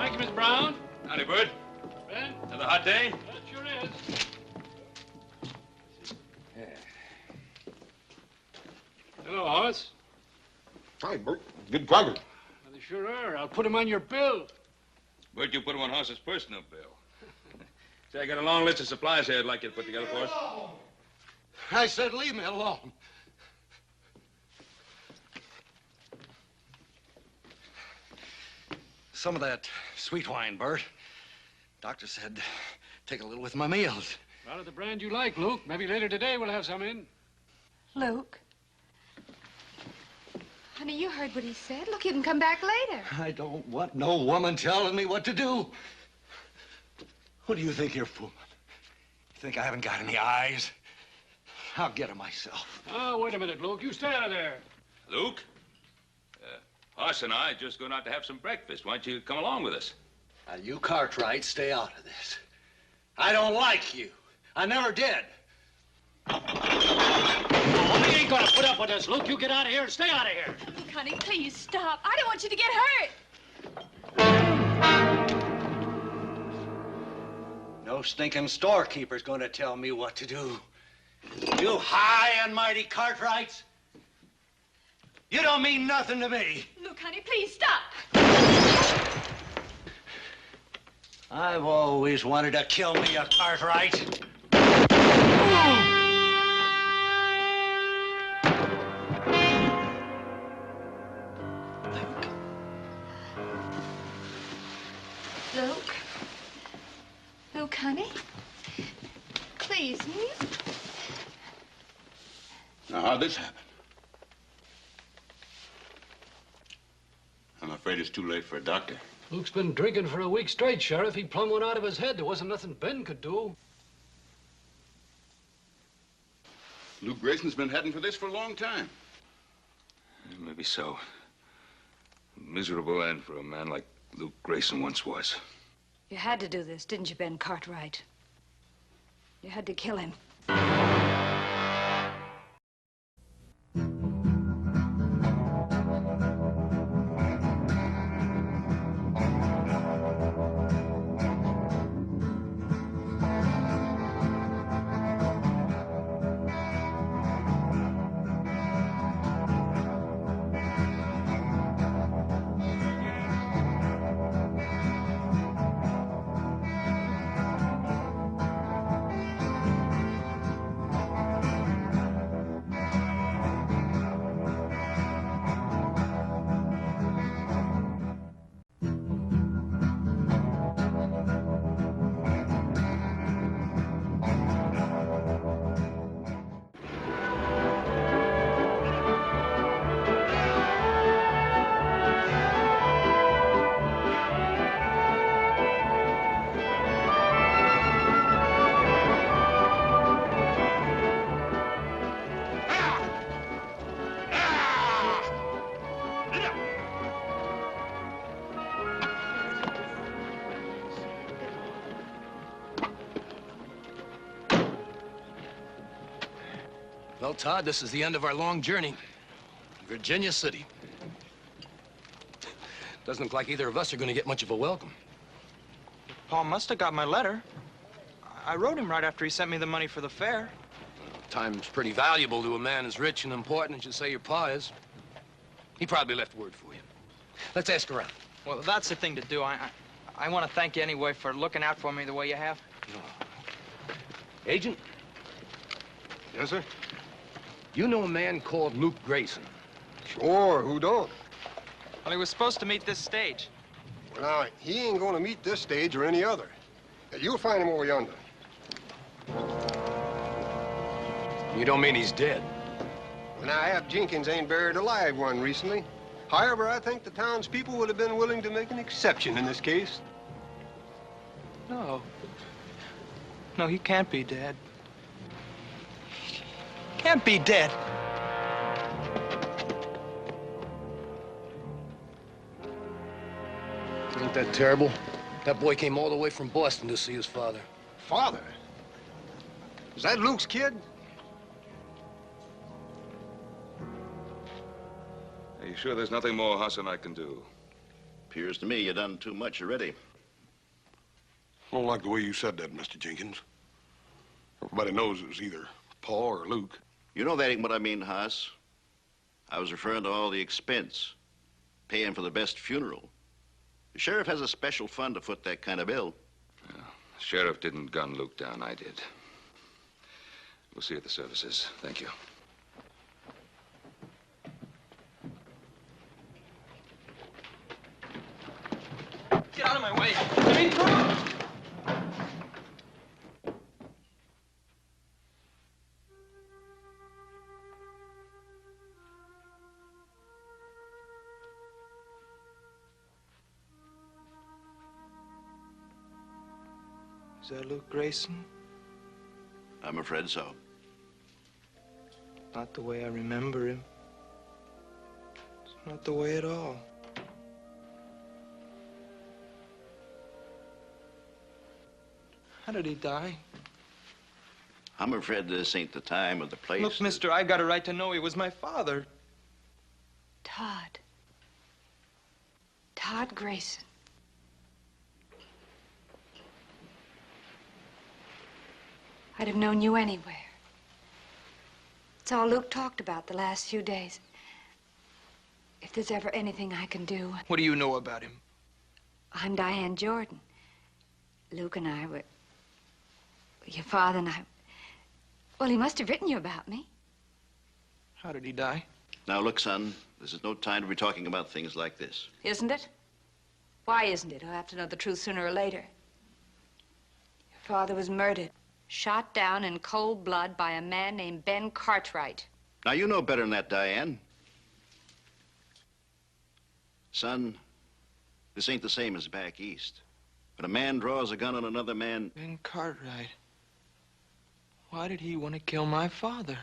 Thank you, Miss Brown. Howdy, Bert. Ben? Another hot day? That sure is. Hello, Horace. Hi, Bert. Good progress. Well, they sure are. I'll put him on your bill. Bert, you put him on Hoss's personal bill. Say, I got a long list of supplies here I'd like you to put together for us. I said leave me alone. Some of that sweet wine, Bert. Doctor said take a little with my meals. Out of the brand you like, Luke. Maybe later today we'll have some in. Luke. Honey, you heard what he said. Look, you can come back later. I don't want no woman telling me what to do. Who do you think you're fooling? You think I haven't got any eyes? I'll get her myself. Oh, wait a minute, Luke. You stay out of there. Luke? Hoss and I are just going out to have some breakfast. Why don't you come along with us? Now, you Cartwright, stay out of this. I don't like you. I never did. Oh, we ain't gonna put up with this, Luke. You get out of here and stay out of here. Look, honey, please stop. I don't want you to get hurt. No stinking storekeeper's gonna tell me what to do. You high and mighty Cartwrights. You don't mean nothing to me. Luke, honey, please stop. I've always wanted to kill me a Cartwright. Luke. Luke, honey. Please, will you? Now, how'd this happen? I'm afraid it's too late for a doctor. Luke's been drinking for a week straight, Sheriff. He plumb went out of his head. There wasn't nothing Ben could do. Luke Grayson's been heading for this for a long time. Maybe so. Miserable end for a man like Luke Grayson once was. You had to do this, didn't you, Ben Cartwright? You had to kill him. Well, Todd, this is the end of our long journey. Virginia City. Doesn't look like either of us are going to get much of a welcome. Paul must have got my letter. I wrote him right after he sent me the money for the fare. Time's pretty valuable to a man as rich and important as you say your pa is. He probably left word for you. Let's ask around. Well, that's the thing to do. I want to thank you anyway for looking out for me the way you have. Agent? Yes, sir? You know a man called Luke Grayson? Sure, who don't? Well, he was supposed to meet this stage. Well, now, he ain't gonna meet this stage or any other. You'll find him over yonder. You don't mean he's dead? Well, now, Ab Jenkins ain't buried a live one recently. However, I think the townspeople would have been willing to make an exception in this case. No. No, he can't be dead. Can't be dead. Ain't that terrible? That boy came all the way from Boston to see his father. Father? Is that Luke's kid? Are you sure there's nothing more Hoss and I can do? Appears to me you done too much already. I don't like the way you said that, Mr. Jenkins. Everybody knows it was either Paul or Luke. You know that ain't what I mean, Haas. I was referring to all the expense, paying for the best funeral. The sheriff has a special fund to foot that kind of bill. Yeah, the sheriff didn't gun Luke down, I did. We'll see you at the services. Thank you. Get out of my way. I mean, is that Luke Grayson? I'm afraid so. Not the way I remember him. It's not the way at all. How did he die? I'm afraid this ain't the time or the place. Look, mister, I got a right to know he was my father. Todd. Todd Grayson. I'd have known you anywhere. It's all Luke talked about the last few days. If there's ever anything I can do. What do you know about him? I'm Diane Jordan. Luke and I were... Your father and I... Well, he must have written you about me. How did he die? Now, look, son, this is no time to be talking about things like this. Isn't it? Why isn't it? I'll have to know the truth sooner or later. Your father was murdered. Shot down in cold blood by a man named Ben Cartwright. Now, you know better than that, Diane. Son, this ain't the same as back east. When a man draws a gun on another man... Ben Cartwright. Why did he want to kill my father?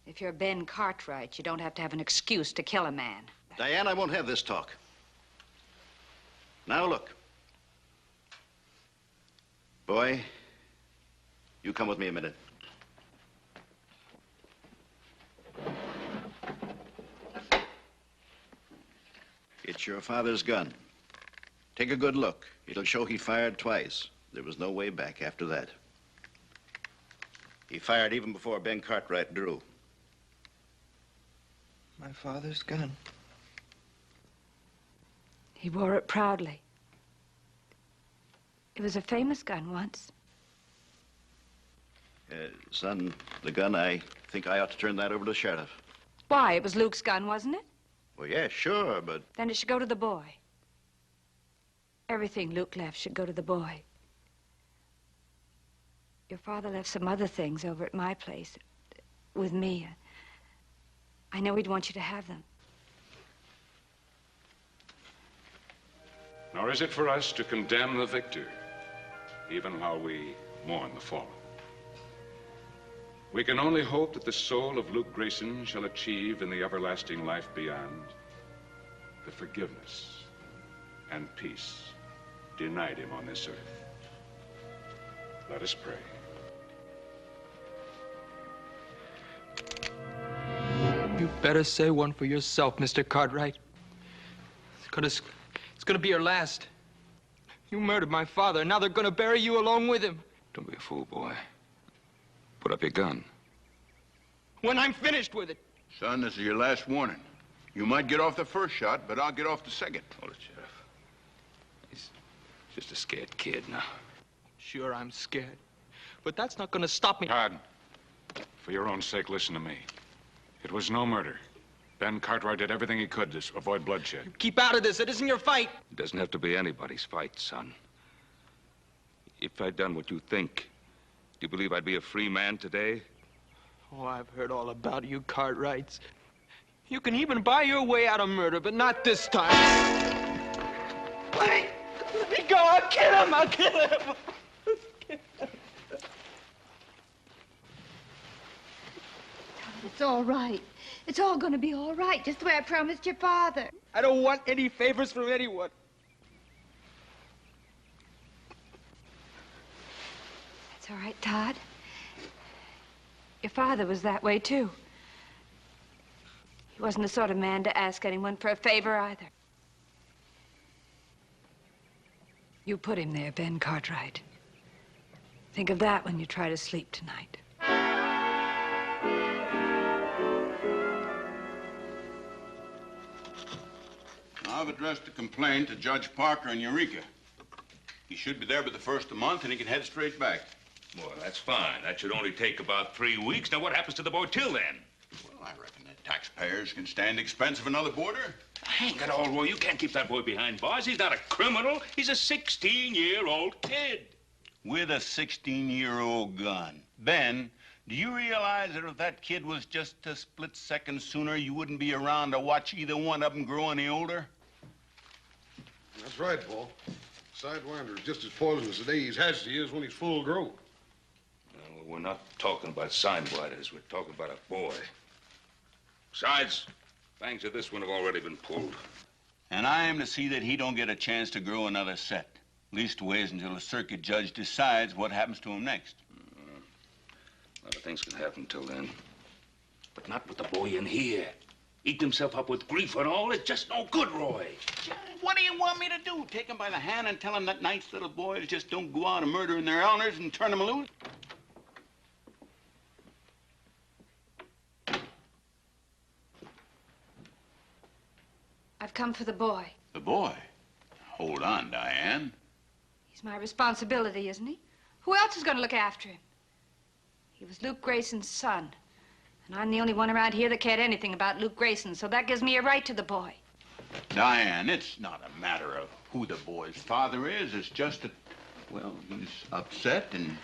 If you're Ben Cartwright, you don't have to have an excuse to kill a man. Diane, I won't have this talk. Now, look. Boy, you come with me a minute. It's your father's gun. Take a good look. It'll show he fired twice. There was no way back after that. He fired even before Ben Cartwright drew. My father's gun. He wore it proudly. It was a famous gun once. Son, the gun, I think I ought to turn that over to the sheriff. Why? It was Luke's gun, wasn't it? Well, yeah, sure, but... Then it should go to the boy. Everything Luke left should go to the boy. Your father left some other things over at my place with me. I know he'd want you to have them. Nor is it for us to condemn the victor, even while we mourn the fallen. We can only hope that the soul of Luke Grayson shall achieve in the everlasting life beyond the forgiveness and peace denied him on this earth. Let us pray. You better say one for yourself, Mr. Cartwright. It's gonna be your last. You murdered my father, and now they're gonna bury you along with him. Don't be a fool, boy. Put up your gun. When I'm finished with it. Son, this is your last warning. You might get off the first shot, but I'll get off the second. Hold it, Sheriff. He's just a scared kid now. Sure, I'm scared. But that's not gonna stop me. Todd, for your own sake, listen to me. It was no murder. Ben Cartwright did everything he could to avoid bloodshed. Keep out of this. It isn't your fight. It doesn't have to be anybody's fight, son. If I'd done what you think, do you believe I'd be a free man today? Oh, I've heard all about you, Cartwrights. You can even buy your way out of murder, but not this time. Wait! Let me go! I'll kill him! I'll kill him! It's all right. It's all going to be all right, just the way I promised your father. I don't want any favors from anyone. That's all right, Todd. Your father was that way, too. He wasn't the sort of man to ask anyone for a favor, either. You put him there, Ben Cartwright. Think of that when you try to sleep tonight. I've addressed a complaint to Judge Parker in Eureka. He should be there by the first of the month, and he can head straight back. Well, that's fine. That should only take about 3 weeks. Now, what happens to the boy till then? Well, I reckon the taxpayers can stand the expense of another boarder. Hang it all, Roy. You can't keep that boy behind bars. He's not a criminal. He's a 16-year-old kid. With a 16-year-old gun. Ben, do you realize that if that kid was just a split second sooner, you wouldn't be around to watch either one of them grow any older? That's right, Paul. Sidewinder is just as poisonous the day he's hatched he is when he's full grown. Well, we're not talking about sidewinders. We're talking about a boy. Besides, fangs of this one have already been pulled. And I am to see that he don't get a chance to grow another set. Leastways until the circuit judge decides what happens to him next. A lot of things can happen till then. But not with the boy in here. Eat himself up with grief and all. It's just no good, Roy. What do you want me to do? Take him by the hand and tell him that nice little boys just don't go out and murdering their owners and turn them loose? I've come for the boy. The boy? Hold on, Diane. He's my responsibility, isn't he? Who else is going to look after him? He was Luke Grayson's son. And I'm the only one around here that cared anything about Luke Grayson, so that gives me a right to the boy. Diane, it's not a matter of who the boy's father is. It's just that, well, he's upset and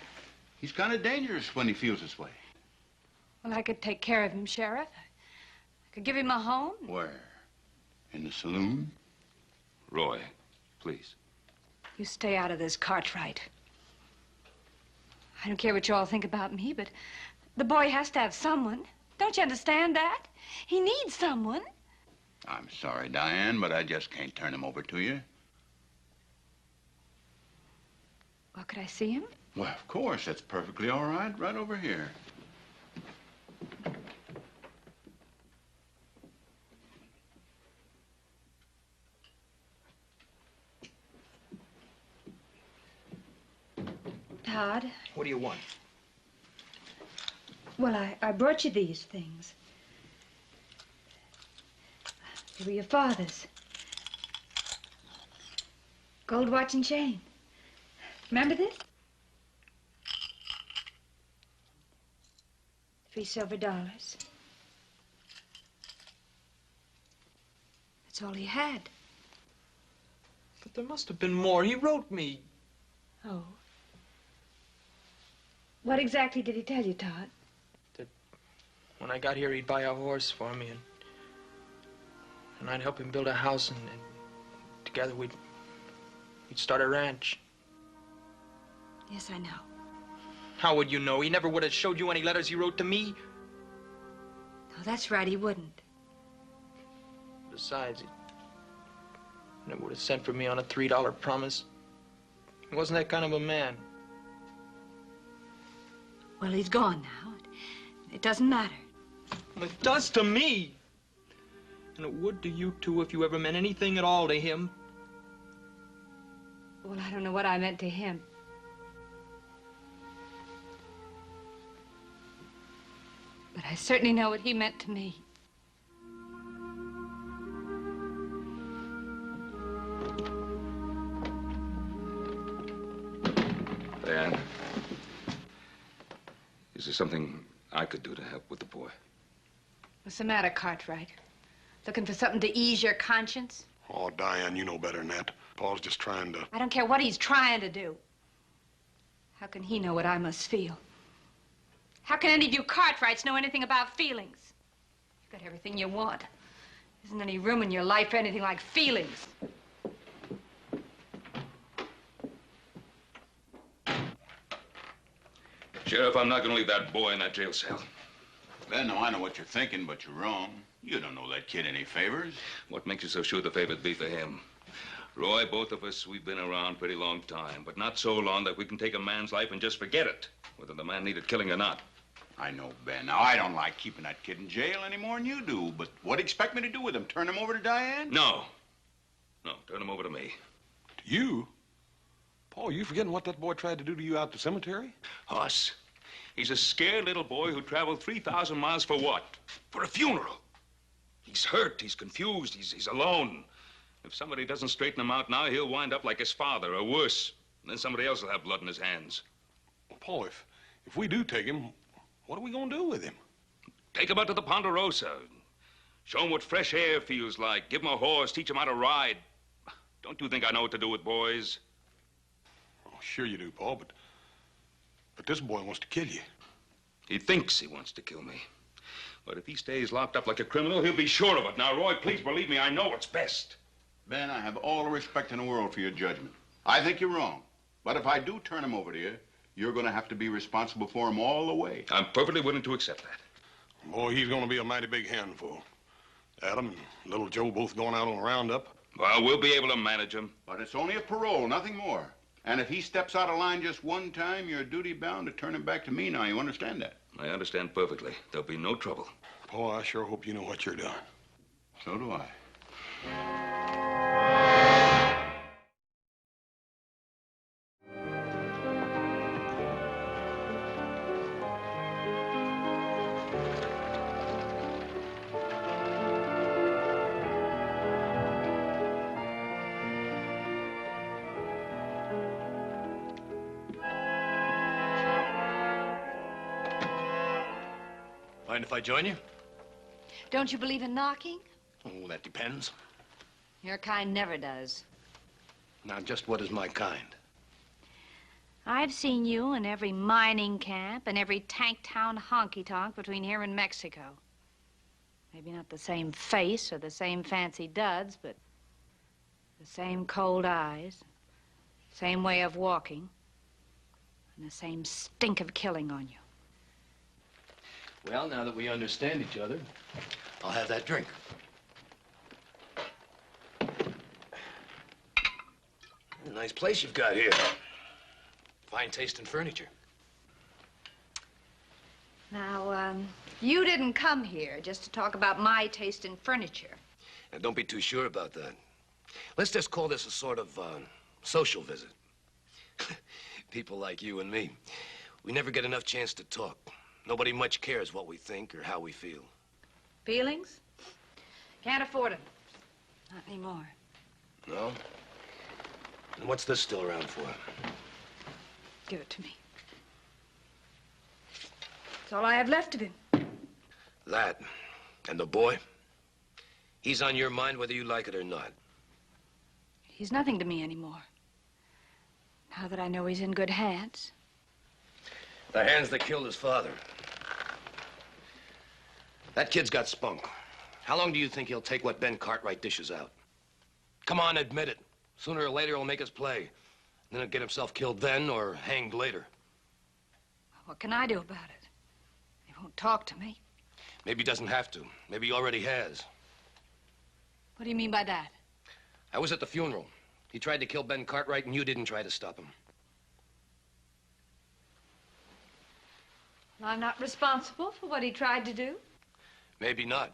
he's kind of dangerous when he feels this way. Well, I could take care of him, Sheriff. I could give him a home. Where? In the saloon? Roy, please. You stay out of this, Cartwright. I don't care what you all think about me, but the boy has to have someone. Don't you understand that? He needs someone. I'm sorry, Diane, but I just can't turn him over to you. Well, could I see him? Well, of course. That's perfectly all right. Right over here. Todd? What do you want? Well, I brought you these things. They were your father's. Gold watch and chain. Remember this? 3 silver dollars. That's all he had. But there must have been more. He wrote me. Oh. What exactly did he tell you, Todd? That when I got here, he'd buy a horse for me, and I'd help him build a house, and together we'd start a ranch. Yes, I know. How would you know? He never would have showed you any letters he wrote to me. No, that's right, he wouldn't. Besides, he never would have sent for me on a $3 promise. He wasn't that kind of a man. Well, he's gone now. It doesn't matter. Well, it does to me. And it would to you, too, if you ever meant anything at all to him. Well, I don't know what I meant to him. But I certainly know what he meant to me. Diane, is there something I could do to help with the boy? What's the matter, Cartwright? Looking for something to ease your conscience? Oh, Diane, you know better than that. Paul's just trying to... I don't care what he's trying to do. How can he know what I must feel? How can any of you Cartwrights know anything about feelings? You've got everything you want. Isn't any room in your life for anything like feelings? Sheriff, I'm not going to leave that boy in that jail cell. Ben, now I know what you're thinking, but you're wrong. You don't know that kid any favors. What makes you so sure the favor'd be for him? Roy, both of us, we've been around pretty long time, but not so long that we can take a man's life and just forget it, whether the man needed killing or not. I know, Ben. Now, I don't like keeping that kid in jail any more than you do, but what do you expect me to do with him? Turn him over to Diane? No. No, turn him over to me. To you? Paul, you forgetting what that boy tried to do to you out the cemetery? Hoss, he's a scared little boy who traveled 3,000 miles for what? For a funeral. He's hurt, he's confused, he's alone. If somebody doesn't straighten him out now, he'll wind up like his father, or worse. And then somebody else will have blood in his hands. Well, Paul, if we do take him, what are we going to do with him? Take him out to the Ponderosa. Show him what fresh air feels like. Give him a horse, teach him how to ride. Don't you think I know what to do with boys? Oh, sure you do, Paul, but this boy wants to kill you. He thinks he wants to kill me. But if he stays locked up like a criminal, he'll be sure of it. Now, Roy, please believe me, I know what's best. Ben, I have all the respect in the world for your judgment. I think you're wrong. But if I do turn him over to you, you're going to have to be responsible for him all the way. I'm perfectly willing to accept that. Boy, he's going to be a mighty big handful. Adam and little Joe both going out on a roundup. Well, we'll be able to manage him. But it's only a parole, nothing more. And if he steps out of line just one time, you're duty-bound to turn him back to me now. You understand that? I understand perfectly. There'll be no trouble. Paul, I sure hope you know what you're doing. So do I. Mind if I join you? Don't you believe in knocking? Oh, that depends. Your kind never does. Now, just what is my kind? I've seen you in every mining camp and every tank town honky-tonk between here and Mexico. Maybe not the same face or the same fancy duds, but the same cold eyes, same way of walking, and the same stink of killing on you. Well, now that we understand each other, I'll have that drink. A nice place you've got here. Fine taste in furniture. Now, you didn't come here just to talk about my taste in furniture. Now, don't be too sure about that. Let's just call this a sort of social visit. People like you and me, we never get enough chance to talk. Nobody much cares what we think or how we feel. Feelings? Can't afford them. Not anymore. No? And what's this still around for? Give it to me. It's all I have left of him. That and the boy, he's on your mind whether you like it or not. He's nothing to me anymore. Now that I know he's in good hands. The hands that killed his father. That kid's got spunk. How long do you think he'll take what Ben Cartwright dishes out? Come on, admit it. Sooner or later, he'll make us play. Then he'll get himself killed then or hanged later. What can I do about it? He won't talk to me. Maybe he doesn't have to. Maybe he already has. What do you mean by that? I was at the funeral. He tried to kill Ben Cartwright, and you didn't try to stop him. Well, I'm not responsible for what he tried to do. Maybe not.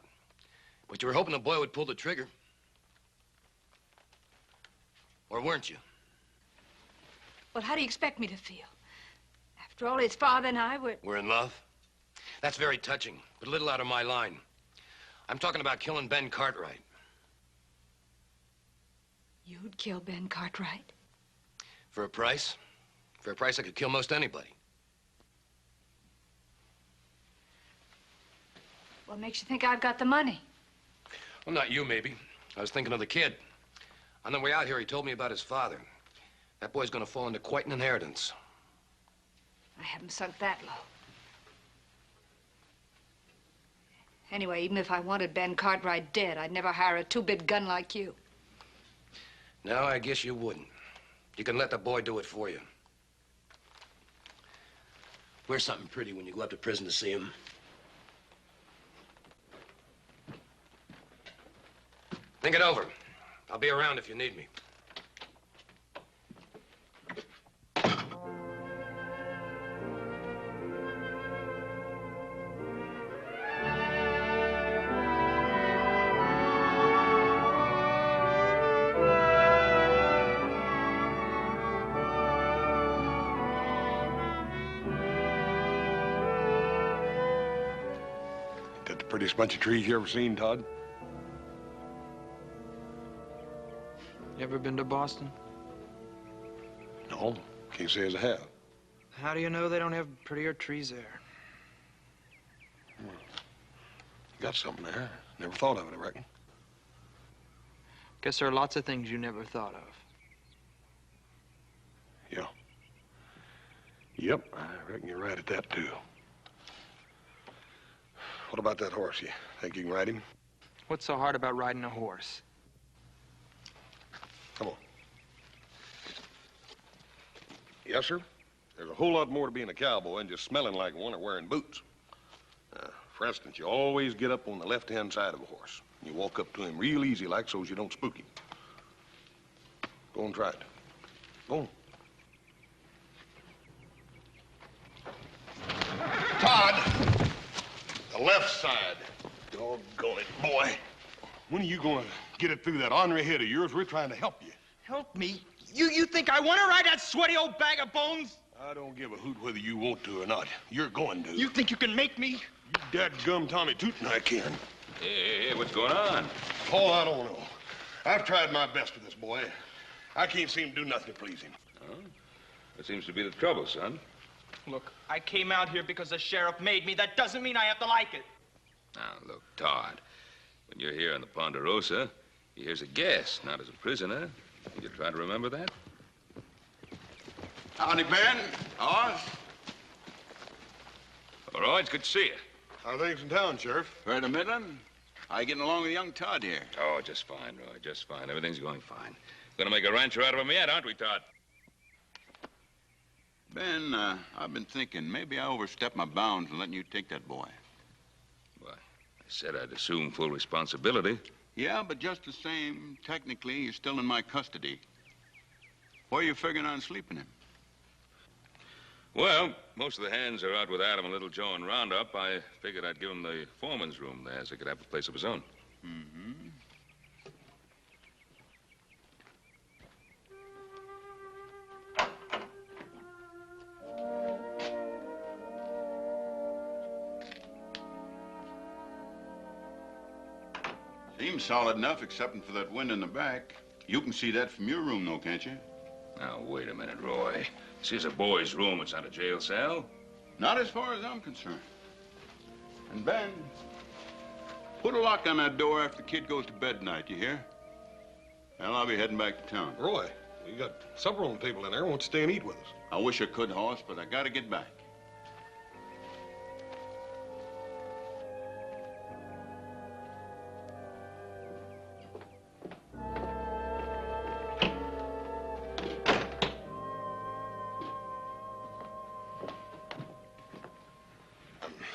But you were hoping the boy would pull the trigger. Or weren't you? Well, how do you expect me to feel? After all, his father and I were... We're in love? That's very touching, but a little out of my line. I'm talking about killing Ben Cartwright. You'd kill Ben Cartwright? For a price? For a price I could kill most anybody. What makes you think I've got the money? Well, not you, maybe. I was thinking of the kid. On the way out here, he told me about his father. That boy's gonna fall into quite an inheritance. I haven't sunk that low. Anyway, even if I wanted Ben Cartwright dead, I'd never hire a two-bit gun like you. No, I guess you wouldn't. You can let the boy do it for you. Wear something pretty when you go up to prison to see him. Think it over. I'll be around if you need me. Prettiest bunch of trees you ever seen, Todd? You ever been to Boston? No, can't say as I have. How do you know they don't have prettier trees there? Got something there. Never thought of it, I reckon. Guess there are lots of things you never thought of. Yeah. Yep, I reckon you're right at that, too. What about that horse? You think you can ride him? What's so hard about riding a horse? Come on. Yes, sir. There's a whole lot more to being a cowboy than just smelling like one or wearing boots. For instance, you always get up on the left-hand side of a horse. You walk up to him real easy like so as you don't spook him. Go and try it. Go on. Todd! The left side. Doggone it, boy. When are you going to get it through that ornery head of yours? We're trying to help you. Help me? You think I want to ride that sweaty old bag of bones? I don't give a hoot whether you want to or not. You're going to. You think you can make me? You dadgum Tommy Tootin' I can. Hey, what's going on? Oh, I don't know. I've tried my best with this boy. I can't seem to do nothing to please him. Huh? That seems to be the trouble, son. Look, I came out here because the sheriff made me. That doesn't mean I have to like it. Now, look, Todd, when you're here on the Ponderosa, you're here as a guest, not as a prisoner. You try to remember that? Howdy, Ben. Oz. All right, it's good to see you. How are things in town, Sheriff? Right a Midland. How you getting along with young Todd here? Oh, just fine, Roy, just fine. Everything's going fine. Gonna make a rancher out of him yet, aren't we, Todd? Ben, I've been thinking maybe I overstepped my bounds in letting you take that boy. Why, I said I'd assume full responsibility. Yeah, but just the same, technically, you're still in my custody. Where are you figuring on sleeping him? Well, most of the hands are out with Adam and Little Joe in Roundup. I figured I'd give him the foreman's room there so he could have a place of his own. Mm-hmm. Seems solid enough, excepting for that wind in the back. You can see that from your room, though, can't you? Now, wait a minute, Roy. This is a boy's room. It's not a jail cell. Not as far as I'm concerned. And Ben, put a lock on that door after the kid goes to bed tonight, you hear? Well, I'll be heading back to town. Roy, we got supper on the table in there. Won't you stay and eat with us? I wish I could, Hoss, but I gotta get back.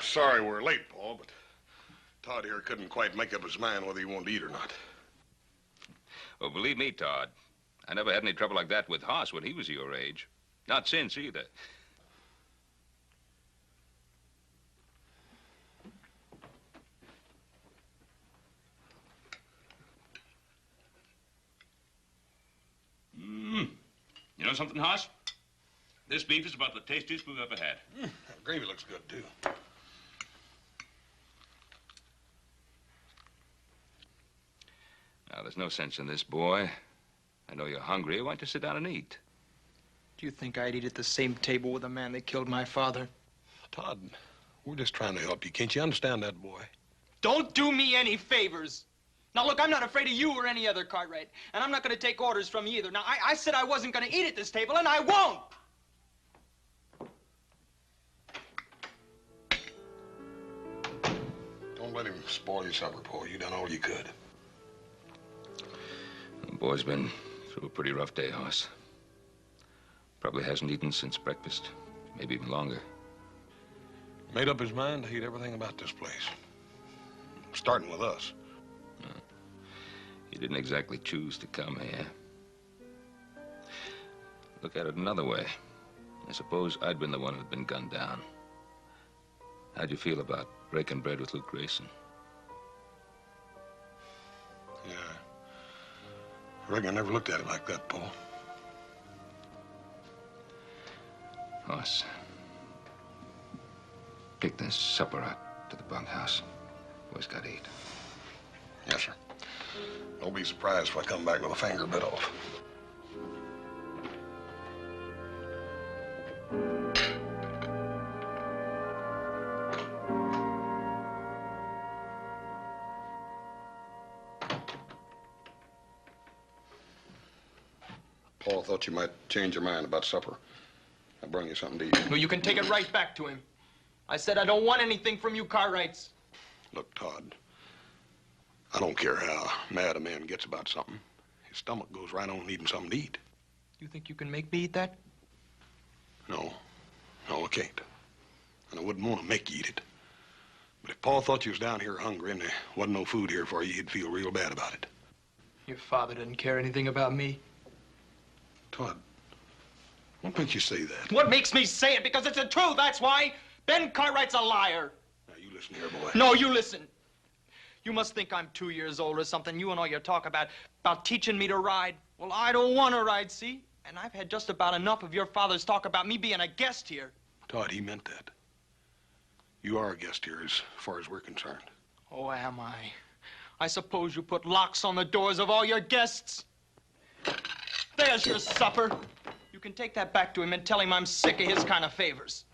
Sorry we're late, Paul, but Todd here couldn't quite make up his mind whether he wanted to eat or not. Well, believe me, Todd, I never had any trouble like that with Hoss when he was your age. Not since, either. You know something, Hoss? This beef is about the tastiest we've ever had. The gravy looks good, too. Now, there's no sense in this, boy. I know you're hungry. Why don't you sit down and eat? Do you think I'd eat at the same table with the man that killed my father? Todd, we're just trying to help you. Can't you understand that, boy? Don't do me any favors. Now, look, I'm not afraid of you or any other Cartwright, and I'm not going to take orders from you either. Now, I said I wasn't going to eat at this table, and I won't. Don't let him spoil your supper, Paul. You done all you could. The boy's been through a pretty rough day, Hoss. Probably hasn't eaten since breakfast, maybe even longer. Made up his mind to hate everything about this place. Starting with us. He didn't exactly choose to come here. Look at it another way. I suppose I'd been the one who'd been gunned down. How'd you feel about breaking bread with Luke Grayson? Yeah. I reckon I never looked at it like that, Paul. Hoss, take this supper out to the bunkhouse. Boy's got 8. Yes, sir. Don't be surprised if I come back with a finger bit off. Paul thought you might change your mind about supper. I brought you something to eat. No, you can take it right back to him. I said I don't want anything from you Cartwrights. Look, Todd, I don't care how mad a man gets about something. His stomach goes right on needing something to eat. You think you can make me eat that? No, I can't. And I wouldn't want to make you eat it. But if Paul thought you was down here hungry and there wasn't no food here for you, he'd feel real bad about it. Your father doesn't care anything about me. Todd, what makes you say that? What makes me say it? Because it's the truth, that's why. Ben Cartwright's a liar. Now, you listen here, boy. No, you listen. You must think I'm 2 years old or something. You and all your talk about teaching me to ride. Well, I don't want to ride, see? And I've had just about enough of your father's talk about me being a guest here. Todd, he meant that. You are a guest here as far as we're concerned. Oh, am I? I suppose you put locks on the doors of all your guests. There's your supper. You can take that back to him and tell him I'm sick of his kind of favors.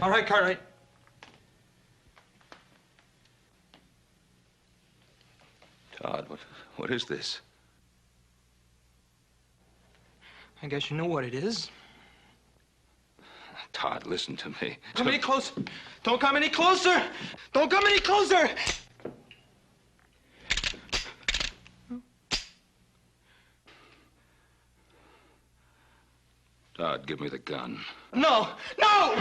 All right, Cartwright. Todd, what is this? I guess you know what it is. Todd, listen to me. Come any closer. Don't come any closer. Don't come any closer. Todd, give me the gun. No! No!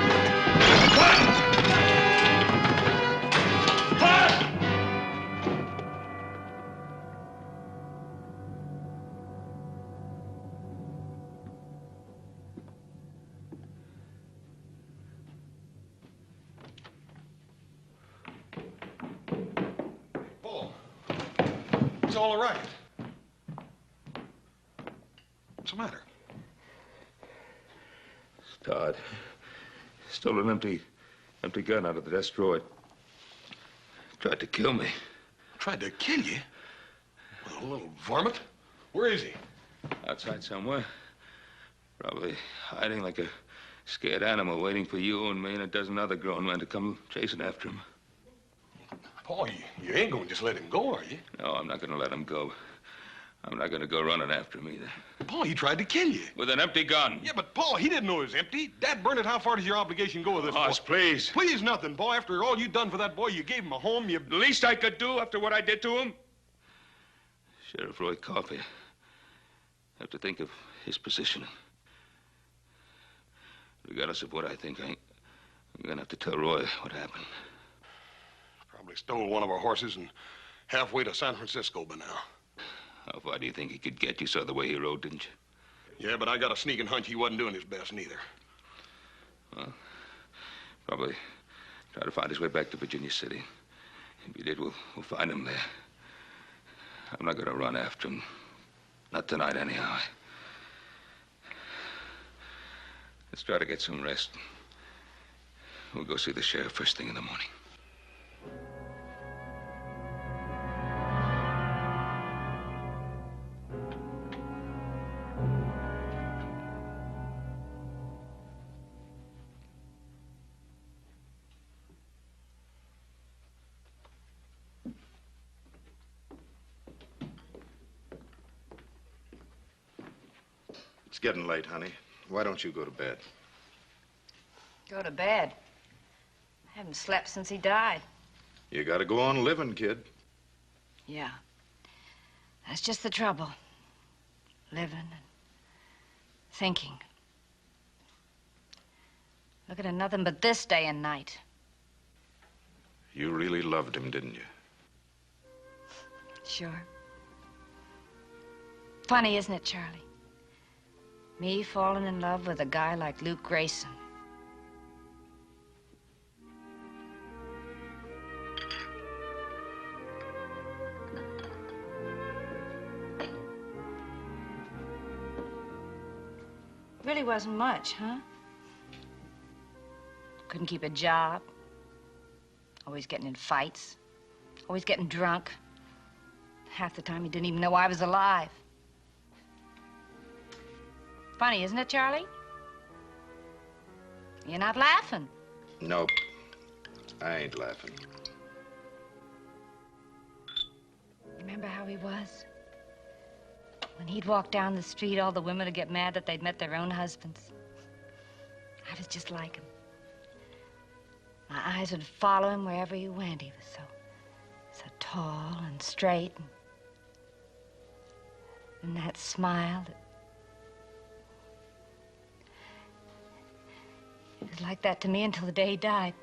Paul, it's all right. What's the matter? Todd. Stole an empty gun out of the desk drawer. Tried to kill me. Tried to kill you? Well, little varmint. Where is he? Outside somewhere. Probably hiding like a scared animal, waiting for you and me and a dozen other grown men to come chasing after him. Paul, you ain't gonna just let him go, are you? No, I'm not gonna let him go. I'm not gonna go running after him either. Paul, he tried to kill you. With an empty gun. Yeah, but Paul, he didn't know it was empty. Dad Burnett, how far does your obligation go with this Boss, boy? please. Please nothing, Paul. After all you've done for that boy, you gave him a home, you... The least I could do after what I did to him? Sheriff Roy Coffey. I have to think of his position. Regardless of what I think, I'm gonna have to tell Roy what happened. Probably stole one of our horses and halfway to San Francisco by now. How far do you think he could get? You saw the way he rode, didn't you? Yeah, but I got a sneaking hunch he wasn't doing his best neither. Well, probably try to find his way back to Virginia City. If he did, we'll find him there. I'm not gonna run after him. Not tonight, anyhow. Let's try to get some rest. We'll go see the sheriff first thing in the morning. It's getting late, honey. Why don't you go to bed? Go to bed. I haven't slept since he died. You gotta go on living, kid. Yeah. That's just the trouble. Living and thinking. Looking at nothing but this day and night. You really loved him, didn't you? Sure. Funny, isn't it, Charlie? Me falling in love with a guy like Luke Grayson. Really wasn't much, huh? Couldn't keep a job. Always getting in fights. Always getting drunk. Half the time he didn't even know I was alive. Funny, isn't it, Charlie? You're not laughing. Nope. I ain't laughing. Remember how he was? When he'd walk down the street, all the women would get mad that they'd met their own husbands. I was just like him. My eyes would follow him wherever he went. He was so tall and straight. And that smile that... It was like that to me until the day he died.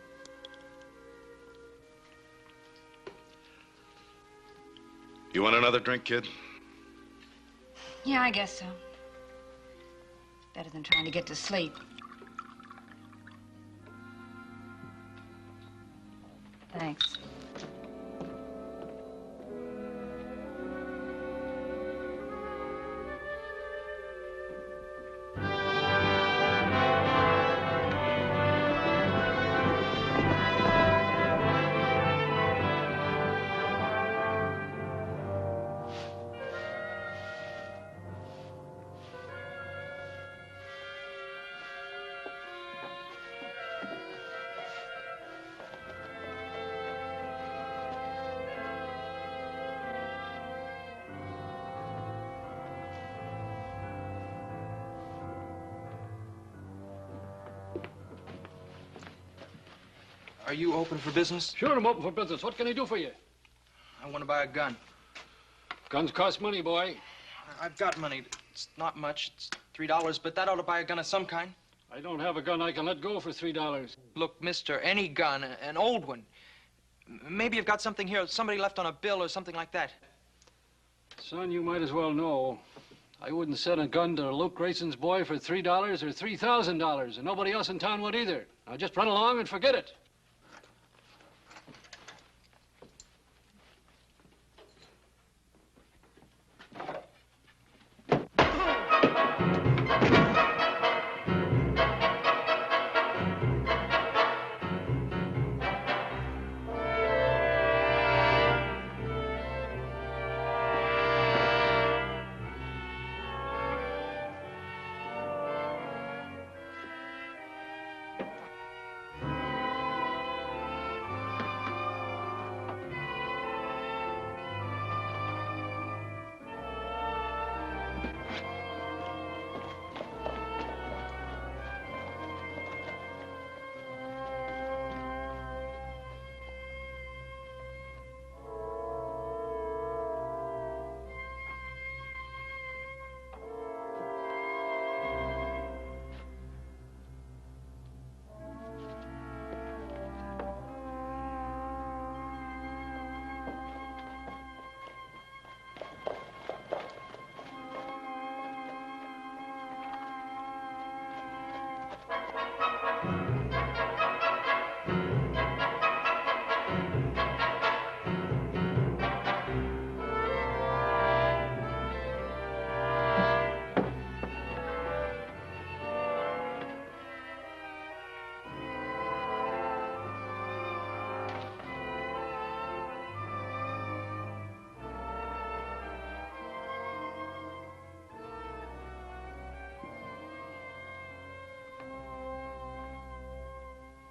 You want another drink, kid? Yeah, I guess so. Better than trying to get to sleep. Thanks. Are you open for business? Sure, I'm open for business. What can I do for you? I want to buy a gun. Guns cost money, boy. I've got money. It's not much. It's $3, but that ought to buy a gun of some kind. I don't have a gun I can let go for $3. Look, mister, any gun, an old one. Maybe you've got something here, somebody left on a bill or something like that. Son, you might as well know. I wouldn't sell a gun to Luke Grayson's boy for $3 or $3,000, and nobody else in town would either. Now just run along and forget it.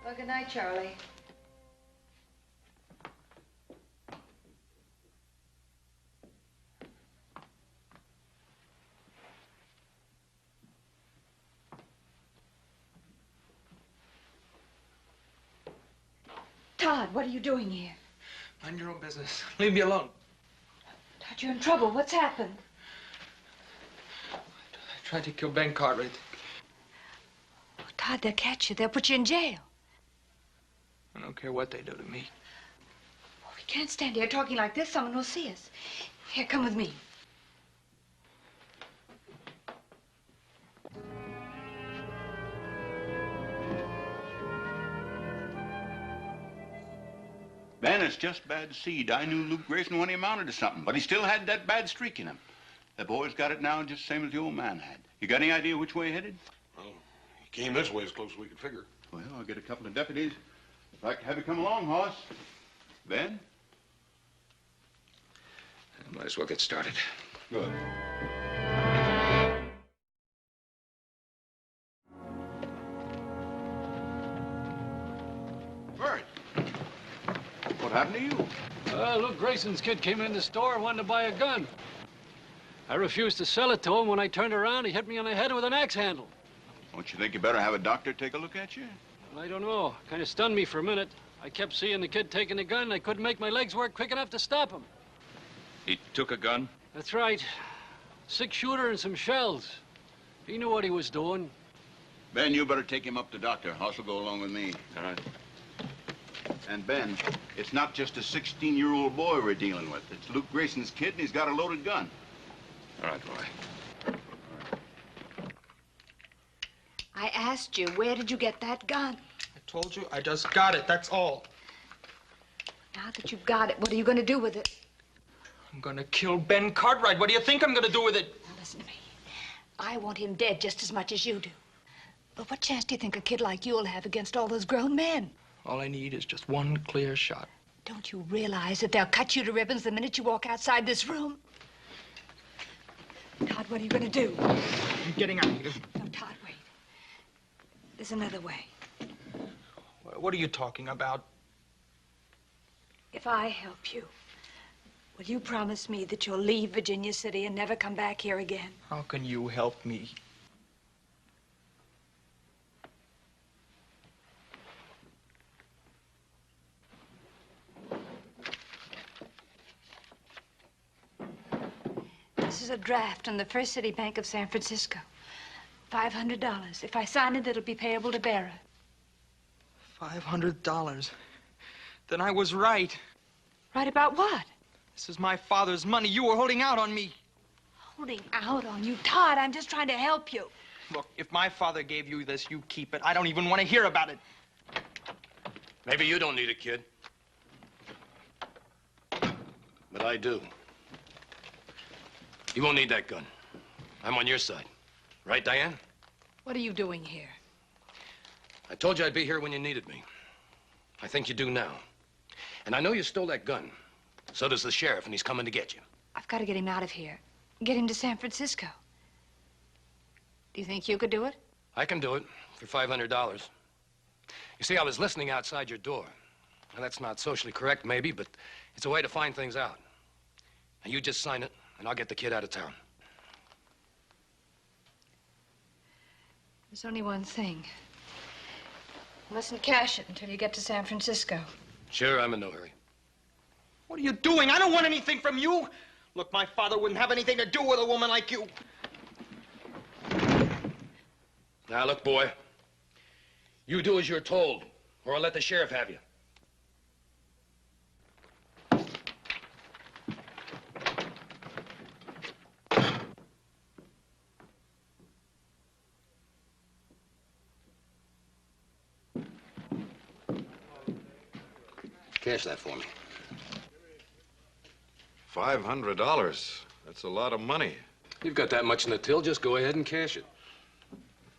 Well, good night, Charlie. Todd, what are you doing here? Mind your own business. Leave me alone. Todd, you're in trouble. What's happened? I tried to kill Ben Cartwright. Oh, Todd, they'll catch you. They'll put you in jail. I don't care what they do to me. Oh, we can't stand here talking like this. Someone will see us. Here, come with me. Ben, it's just bad seed. I knew Luke Grayson when he amounted to something, but he still had that bad streak in him. The boy's got it now just the same as the old man had. You got any idea which way he headed? Well, he came this way as close as we could figure. Well, I'll get a couple of deputies. I'd like to have you come along, Hoss. Ben? I might as well get started. Good. Bert, what happened to you? Luke Grayson's kid came in the store and wanted to buy a gun. I refused to sell it to him. When I turned around, he hit me on the head with an axe handle. Don't you think you better have a doctor take a look at you? Well, I don't know. Kind of stunned me for a minute. I kept seeing the kid taking the gun, and I couldn't make my legs work quick enough to stop him. He took a gun? That's right. 6-shooter and some shells. He knew what he was doing. Ben, you better take him up to doctor. Hoss will go along with me. All right. And Ben, it's not just a 16-year-old boy we're dealing with. It's Luke Grayson's kid, and he's got a loaded gun. All right, boy. I asked you, where did you get that gun? I told you, I just got it, that's all. Now that you've got it, what are you going to do with it? I'm gonna kill Ben Cartwright. What do you think I'm gonna do with it? Now, listen to me. I want him dead just as much as you do. But what chance do you think a kid like you'll have against all those grown men? All I need is just one clear shot. Don't you realize that they'll cut you to ribbons the minute you walk outside this room? Todd, what are you going to do? I'm getting out of here. No, Todd, wait. There's another way. What are you talking about? If I help you, will you promise me that you'll leave Virginia City and never come back here again? How can you help me? This is a draft on the First City Bank of San Francisco. $500. If I sign it, it'll be payable to bearer. $500. Then I was right. Right about what? This is my father's money. You were holding out on me. Holding out on you. Todd, I'm just trying to help you. Look, if my father gave you this, you keep it. I don't even want to hear about it. Maybe you don't need it, kid. But I do. You won't need that gun. I'm on your side. Right, Diane? What are you doing here? I told you I'd be here when you needed me. I think you do now. And I know you stole that gun. So does the sheriff, and he's coming to get you. I've got to get him out of here. Get him to San Francisco. Do you think you could do it? I can do it for $500. You see, I was listening outside your door. Now, that's not socially correct, maybe, but it's a way to find things out. Now, you just sign it, and I'll get the kid out of town. There's only one thing. You mustn't cash it until you get to San Francisco. Sure, I'm in no hurry. What are you doing? I don't want anything from you. Look, my father wouldn't have anything to do with a woman like you. Now, look, boy. You do as you're told, or I'll let the sheriff have you. Cash that for me. $500. That's a lot of money. You've got that much in the till, just go ahead and cash it.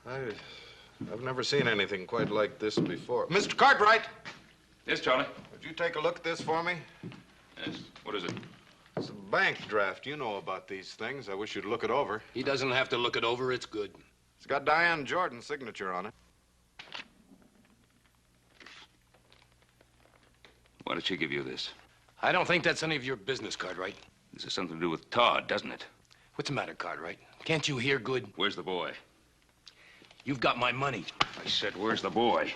I've never seen anything quite like this before. Mr. Cartwright! Yes, Charlie? Would you take a look at this for me? Yes. What is it? It's a bank draft. You know about these things. I wish you'd look it over. He doesn't have to look it over. It's good. It's got Diane Jordan's signature on it. Why did she give you this? I don't think that's any of your business, Cartwright. This has something to do with Todd, doesn't it? What's the matter, Cartwright? Can't you hear good? Where's the boy? You've got my money. I said, where's the boy?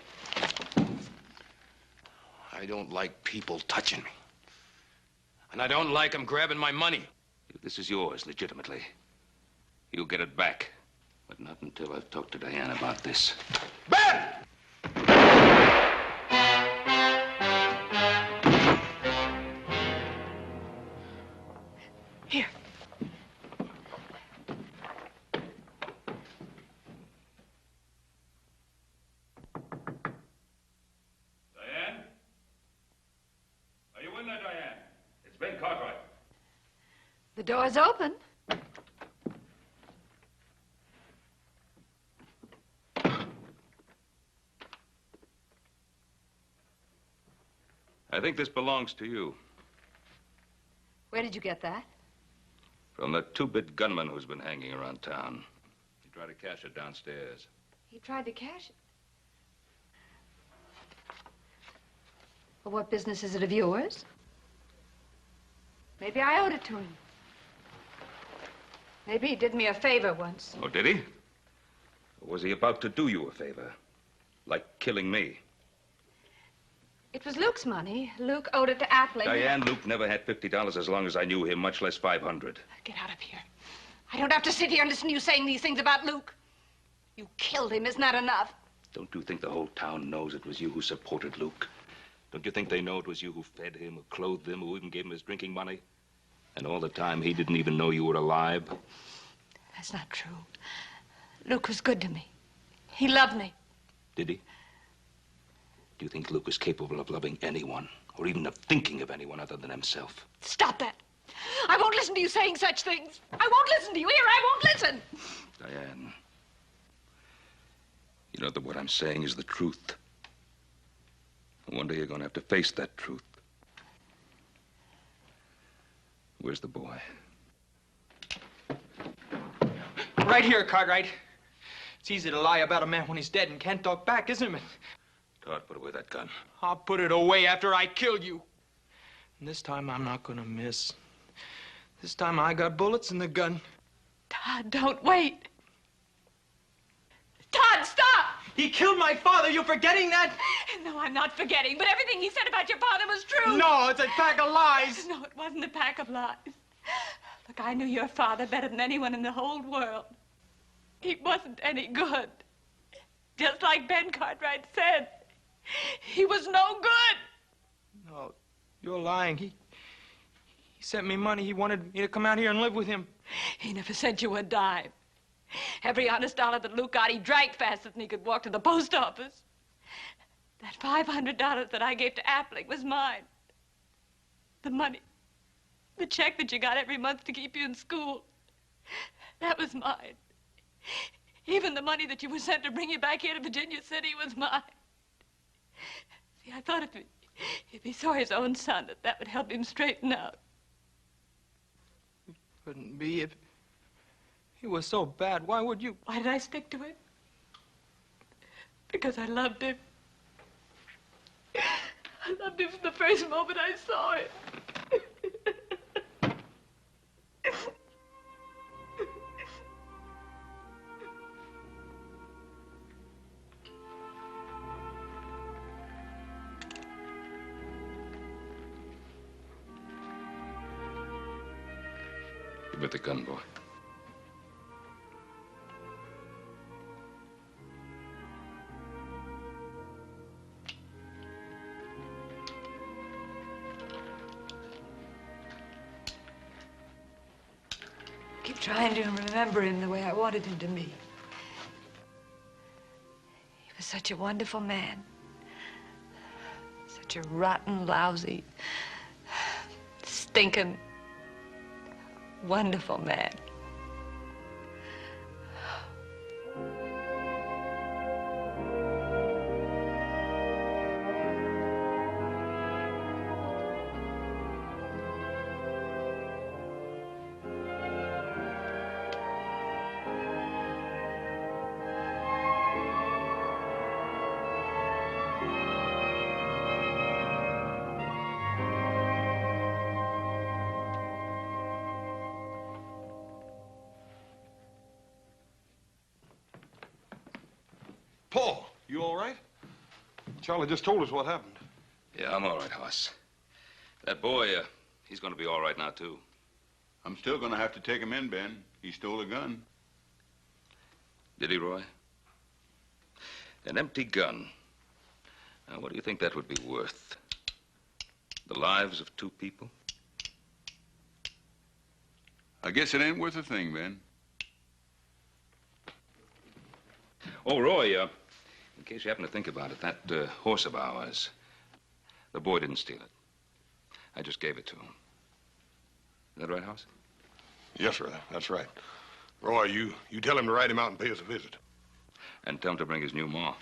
I don't like people touching me. And I don't like them grabbing my money. This is yours, legitimately. You'll get it back. But not until I've talked to Diane about this. Ben! Here. Diane? Are you in there, Diane? It's Ben Cartwright. The door's open. I think this belongs to you. Where did you get that? From the two-bit gunman who's been hanging around town. He tried to cash it downstairs. He tried to cash it. Well, what business is it of yours? Maybe I owed it to him. Maybe he did me a favor once. Oh, did he? Or was he about to do you a favor? Like killing me? It was Luke's money. Luke owed it to Appling. Diane, Luke never had $50 as long as I knew him, much less 500. Get out of here. I don't have to sit here and listen to you saying these things about Luke. You killed him. Isn't that enough? Don't you think the whole town knows it was you who supported Luke? Don't you think they know it was you who fed him, who clothed him, who even gave him his drinking money? And all the time, he didn't even know you were alive? That's not true. Luke was good to me. He loved me. Did he? Do you think Luke is capable of loving anyone, or even of thinking of anyone other than himself? Stop that. I won't listen to you saying such things. I won't listen to you. Here, I won't listen. Diane, you know that what I'm saying is the truth. And one day you're going to have to face that truth. Where's the boy? Right here, Cartwright. It's easy to lie about a man when he's dead and can't talk back, isn't it? Todd, put away that gun. I'll put it away after I kill you. And this time I'm not gonna miss. This time I got bullets in the gun. Todd, don't wait. Todd, stop! He killed my father. You're forgetting that? No, I'm not forgetting, but everything he said about your father was true. No, it's a pack of lies. No, it wasn't a pack of lies. Look, I knew your father better than anyone in the whole world. He wasn't any good. Just like Ben Cartwright said, he was no good. No, you're lying. He sent me money. He wanted me to come out here and live with him. He never sent you a dime. Every honest dollar that Luke got, he drank faster than he could walk to the post office. That $500 that I gave to Appling was mine. The money, the check that you got every month to keep you in school, that was mine. Even the money that you were sent to bring you back here to Virginia City was mine. See, I thought if he saw his own son, that would help him straighten out. It couldn't be. If he was so bad, why would you? Why did I stick to it? Because I loved him. I loved him from the first moment I saw him. Give me the gun, boy. Keep trying to remember him the way I wanted him to be. He was such a wonderful man. Such a rotten, lousy, stinking, wonderful man. Paul, you all right? Charlie just told us what happened. Yeah, I'm all right, Hoss. That boy, he's gonna be all right now, too. I'm still gonna have to take him in, Ben. He stole a gun. Did he, Roy? An empty gun. Now, what do you think that would be worth? The lives of two people? I guess it ain't worth a thing, Ben. Oh, Roy, in case you happen to think about it, that horse of ours, the boy didn't steal it. I just gave it to him. Is that right, Hoss? Yes, sir, that's right. Roy, you tell him to ride him out and pay us a visit. And tell him to bring his new ma.